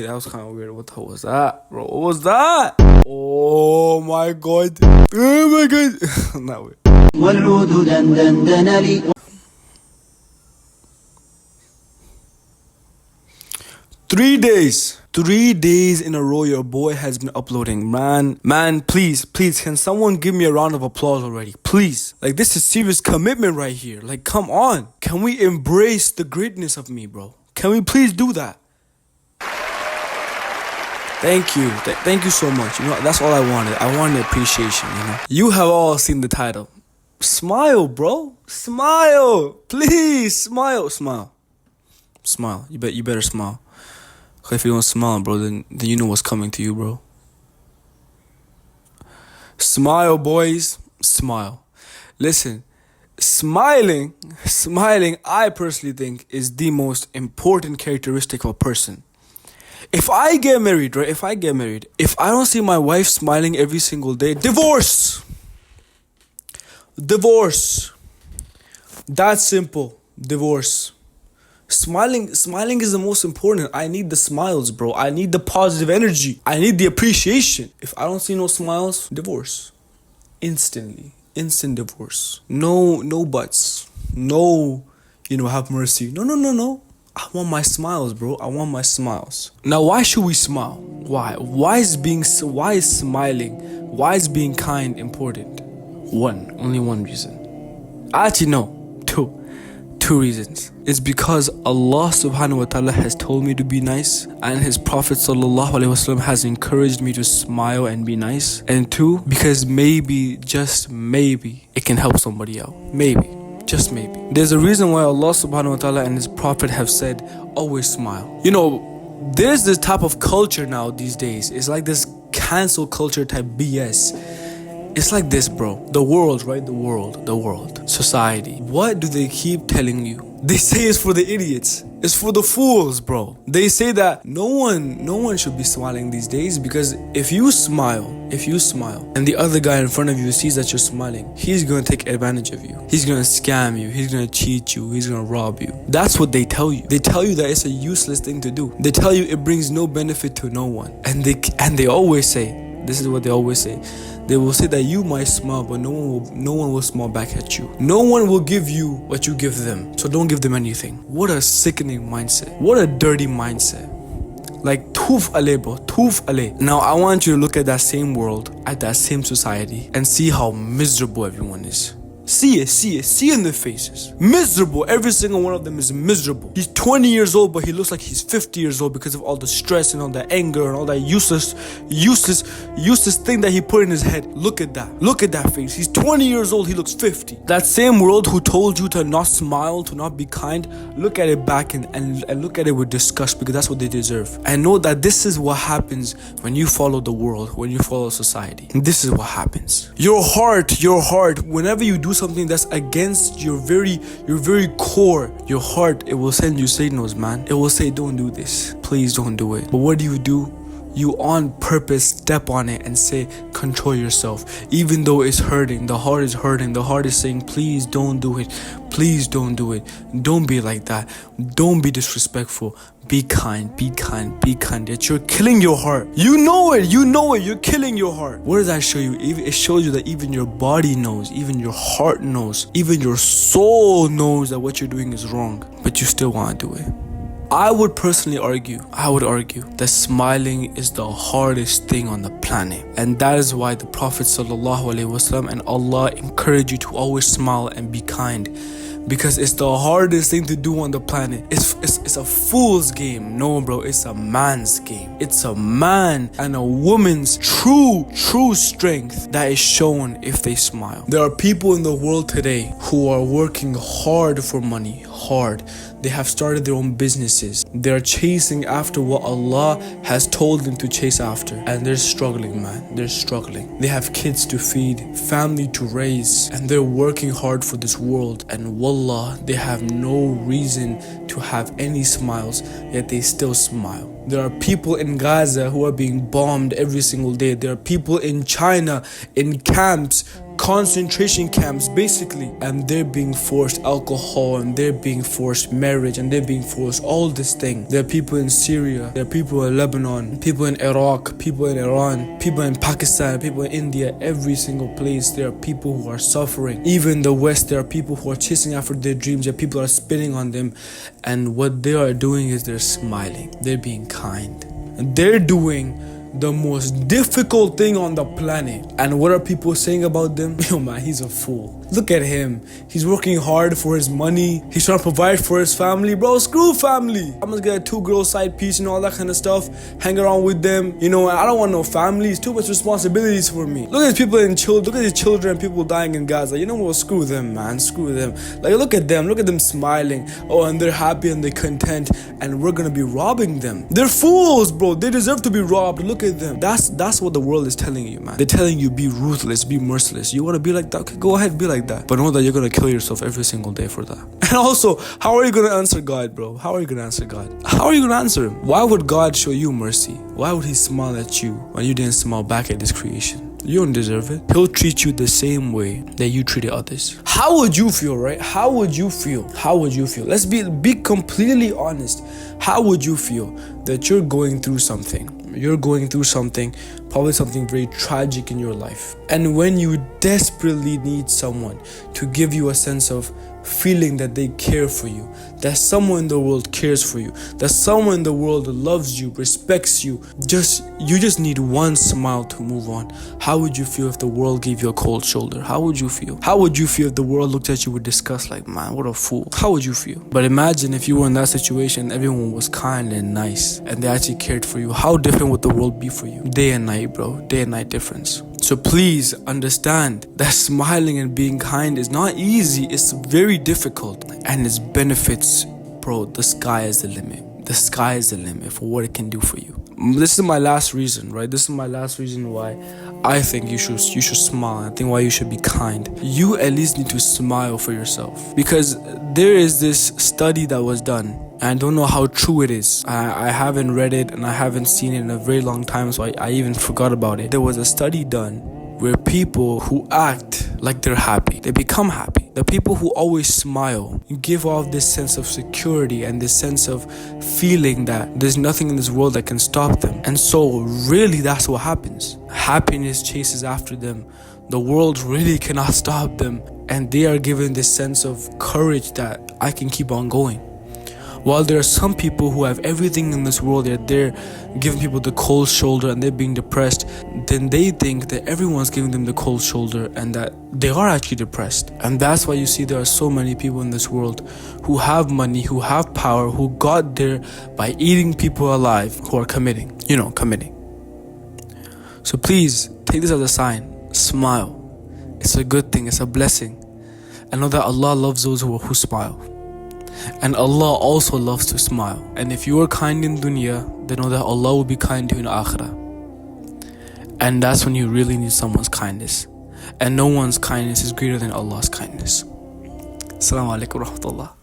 Okay, that was kind of weird. What the hell was that, bro? What was that? Oh my god. Oh my god. Not weird. والعود دندن لي 3 days. 3 days in a row your boy has been uploading. Man, please, can someone give me a round of applause already? Please. Like, this is serious commitment right here. Like, come on. Can we embrace the greatness of me, bro? Can we please do that? Thank you. Thank you so much. You know, that's all I wanted. I wanted appreciation, you know. You have all seen the title. Smile, bro. Smile. Please, smile. You better smile. If you don't smile, bro, then you know what's coming to you, bro. Smile, boys. Smile. Listen, smiling, I personally think is the most important characteristic of a person. If I get married, if I don't see my wife smiling every single day, divorce. That's simple. Divorce. Smiling is the most important. I need the smiles, bro. I need the positive energy. I need the appreciation. If I don't see no smiles, divorce. Instantly. Instant divorce. No buts. No, have mercy. No. I want my smiles, bro. I want my smiles. Now, why should we smile? Why? Why is smiling? Why is being kind important? Only one reason. Actually, no. Two reasons. It's because Allah subhanahu wa ta'ala has told me to be nice, and His Prophet sallallahu alaihi wasallam has encouraged me to smile and be nice. And two, because maybe, just maybe, it can help somebody out. Maybe. Just maybe. There's a reason why Allah subhanahu wa ta'ala and His Prophet have said, always smile. There's this type of culture now these days. It's like this cancel culture type BS. It's like this, bro. The world, right? The world. Society. What do they keep telling you? They say it's for the idiots. It's for the fools, bro. They say that no one should be smiling these days, because if you smile, and the other guy in front of you sees that you're smiling, he's gonna take advantage of you. He's gonna scam you. He's gonna cheat you. He's gonna rob you. That's what they tell you. They tell you that it's a useless thing to do. They tell you it brings no benefit to no one. And they always say, this is what they always say. They will say that you might smile, but no one will smile back at you. No one will give you what you give them. So don't give them anything. What a sickening mindset. What a dirty mindset. Like, toof ale, bro. Toof ale. Now, I want you to look at that same world, at that same society, and see how miserable everyone is. See it in their faces. Miserable. Every single one of them is miserable. He's 20 years old, but he looks like he's 50 years old because of all the stress and all the anger and all that useless thing that he put in his head. Look at that face. He's 20 years old, he looks 50. That same world who told you to not smile, to not be kind, look at it back and look at it with disgust, because that's what they deserve. And know that this is what happens when you follow the world, when you follow society. And this is what happens. Your heart, whenever you do something that's against your very core, your heart, it will send you signals, man. It will say, don't do this, please don't do it. But what do? You on purpose step on it and say, control yourself. Even though it's hurting, the heart is hurting, the heart is saying, please don't do it. Please don't do it. Don't be like that. Don't be disrespectful. Be kind. Yet you're killing your heart. You know it. You're killing your heart. What does that show you? It shows you that even your body knows, even your heart knows, even your soul knows that what you're doing is wrong, but you still want to do it. I would argue that smiling is the hardest thing on the planet. And that is why the Prophet ﷺ and Allah encourage you to always smile and be kind. Because it's the hardest thing to do on the planet. It's a fool's game. No, bro, it's a man's game. It's a man and a woman's true strength that is shown if they smile. There are people in the world today who are working hard for money. They have started their own businesses. They're chasing after what Allah has told them to chase after. And they're struggling, man. They're struggling. They have kids to feed, family to raise, and they're working hard for this world. And wallah, they have no reason to have any smiles, yet they still smile. There are people in Gaza who are being bombed every single day. There are people in China, in camps, concentration camps basically, and they're being forced alcohol, and they're being forced marriage, and they're being forced all this thing. There are people in Syria, there are people in Lebanon, people in Iraq, people in Iran, people in Pakistan, people in India. Every single place there are people who are suffering. Even in the West, there are people who are chasing after their dreams, and people are spitting on them, and what they are doing is they're smiling, they're being kind, and they're doing the most difficult thing on the planet. And what are people saying about them? Yo man, he's a fool. Look at him. He's working hard for his money. He's trying to provide for his family. Bro, screw family. I'm gonna get a 2-girl side piece and all that kind of stuff. Hang around with them. You know, I don't want no family. It's too much responsibilities for me. Look at these people look at these children, people dying in Gaza. You know what? Screw them, man. Screw them. Like, look at them. Look at them smiling. Oh, and they're happy and they're content. And we're gonna be robbing them. They're fools, bro. They deserve to be robbed. Look at them. That's what the world is telling you, man. They're telling you be ruthless, be merciless. You wanna be like that? Okay, go ahead, be like that. But know that you're gonna kill yourself every single day for that. And also, how are you gonna answer God, bro? How are you gonna answer God? How are you gonna answer him? Why would God show you mercy? Why would he smile at you when you didn't smile back at his creation? You don't deserve it. He'll treat you the same way that you treated others. How would you feel, right? How would you feel? How would you feel? Let's be completely honest. How would you feel that you're going through something? You're going through something, probably something very tragic in your life. And when you desperately need someone to give you a sense of feeling that they care for you, that someone in the world cares for you, that someone in the world loves you, respects you, you just need one smile to move on. How would you feel if the world gave you a cold shoulder? How would you feel? How would you feel if the world looked at you with disgust, like, man, what a fool? How would you feel? But imagine if you were in that situation, everyone was kind and nice, and they actually cared for you. How different would the world be for you? Day and night, bro. Day and night difference. So please understand that smiling and being kind is not easy. It's very difficult, and its benefits, bro, the sky is the limit. The sky is the limit for what it can do for you. This is my last reason, right? This is my last reason why I think you should smile. I think why you should be kind. You at least need to smile for yourself, because there is this study that was done. I don't know how true it is. I haven't read it and I haven't seen it in a very long time, so I even forgot about it. There was a study done where people who act like they're happy, they become happy. The people who always smile give off this sense of security and this sense of feeling that there's nothing in this world that can stop them. And so really that's what happens. Happiness chases after them. The world really cannot stop them. And they are given this sense of courage that I can keep on going. While there are some people who have everything in this world, yet they're giving people the cold shoulder and they're being depressed, then they think that everyone's giving them the cold shoulder and that they are actually depressed. And that's why you see there are so many people in this world who have money, who have power, who got there by eating people alive, who are committing. So please, take this as a sign. Smile. It's a good thing. It's a blessing. And know that Allah loves those who smile. And Allah also loves to smile. And if you are kind in dunya, then know that Allah will be kind to you in akhirah. And that's when you really need someone's kindness. And no one's kindness is greater than Allah's kindness. Assalamu alaikum wa rahmatullah.